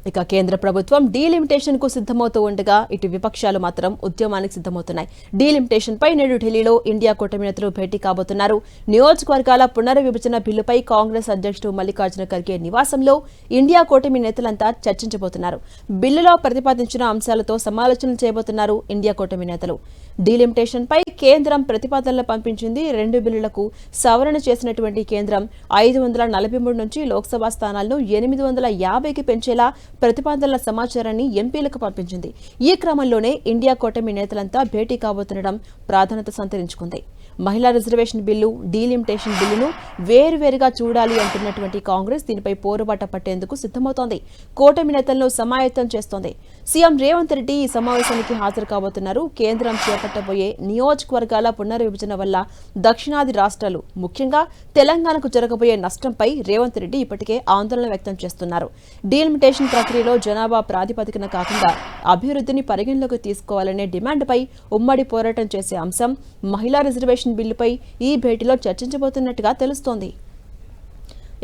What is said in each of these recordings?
ఇక కేంద్ర ప్రభుత్వం డీలిమిటేషన్ కు సిద్ధమవుతూ ఉండగా ఇటు విపక్షాలు మాత్రం ఉద్యమానికి సిద్ధమవుతున్నాయి. డీలిమిటేషన్ పై నేడు ఢిల్లీలో ఇండియా కూటమి నేతలు భేటీ కాబోతున్నారు. నియోజకవర్గాల పునర్విభజన బిల్లుపై కాంగ్రెస్ అధ్యక్షుడు మల్లికార్జున ఖర్గే నివాసంలో ఇండియా కూటమి నేతలంతా చర్చించబోతున్నారు. బిల్లులో ప్రతిపాదించిన అంశాలతో సమాలోచనలు చేయబోతున్నారు ఇండియా కూటమి నేతలు. డీలిమిటేషన్ పై కేంద్రం ప్రతిపాదనలు పంపించింది. 2 బిల్లులకు సవరణ చేసినటువంటి కేంద్రం 543 నుంచి లోక్సభ స్థానాలను 850కి పెంచేలా ప్రతిపాదనల సమాచారాన్ని ఎంపీలకు పంపించింది. ఈ క్రమంలోనే ఇండియా కూటమి నేతలంతా భేటీ కాబోతుండడం ప్రాధాన్యత సంతరించుకుంది. మహిళా రిజర్వేషన్ బిల్లు, డీలిమిటేషన్ బిల్లును వేరువేరుగా చూడాలి అంటున్నటువంటి కాంగ్రెస్ దీనిపై పోరుబాట పట్టేందుకు సిద్ధమవుతోంది. కూటమి నేతలను సమాయత్తం చేస్తోంది. సీఎం రేవంత్ రెడ్డి ఈ సమావేశానికి హాజరు కాబోతున్నారు. కేంద్రం చేపట్టబోయే నియోజకవర్గాల పునర్విభజన వల్ల దక్షిణాది రాష్ట్రాలు, ముఖ్యంగా తెలంగాణకు జరగబోయే నష్టంపై రేవంత్ రెడ్డి ఇప్పటికే ఆందోళన వ్యక్తం చేస్తున్నారు. డీలిమిటేషన్ ప్రక్రియలో జనాభా ప్రాతిపదికన కాకుండా అభివృద్ధిని పరిగణలోకి తీసుకోవాలనే డిమాండ్పై ఉమ్మడి పోరాటం చేసే అంశం మహిళా రిజర్వేషన్ బిల్లుపై ఈ భేటీలో చర్చించబోతున్నట్టుగా తెలుస్తోంది.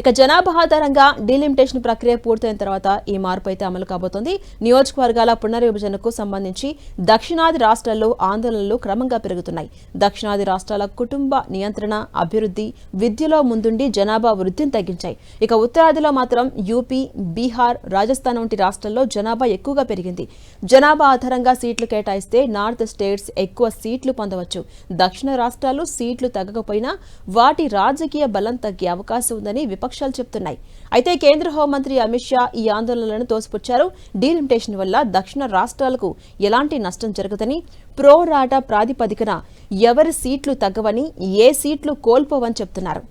ఇక జనాభా ఆధారంగా డీలిమిటేషన్ ప్రక్రియ పూర్తయిన తర్వాత ఈ మార్పు అయితే అమలు కాబోతోంది. నియోజకవర్గాల పునర్విభజనకు సంబంధించి దక్షిణాది రాష్ట్రాల్లో ఆందోళనలు క్రమంగా పెరుగుతున్నాయి. దక్షిణాది రాష్ట్రాల కుటుంబ నియంత్రణ, అభివృద్ధి, విద్యలో ముందుండి జనాభా వృద్ధిని తగ్గించాయి. ఇక ఉత్తరాదిలో మాత్రం యూపీ, బీహార్, రాజస్థాన్ వంటి రాష్ట్రాల్లో జనాభా ఎక్కువగా పెరిగింది. జనాభా ఆధారంగా సీట్లు కేటాయిస్తే నార్త్ స్టేట్స్ ఎక్కువ సీట్లు పొందవచ్చు. దక్షిణ రాష్ట్రాలు సీట్లు తగ్గకపోయినా వాటి రాజకీయ బలం తగ్గే అవకాశం ఉందని విపక్షాలు చెప్తున్నాయి. అయితే కేంద్ర హోంమంత్రి అమిత్ షా ఈ ఆందోళనలను తోసిపుచ్చారు. డీలిమిటేషన్ వల్ల దక్షిణ రాష్ట్రాలకు ఎలాంటి నష్టం జరగదని, ప్రో రాటా ప్రాతిపదికన ఎవరి సీట్లు తగ్గవని, ఏ సీట్లు కోల్పోవని చెప్తున్నారు.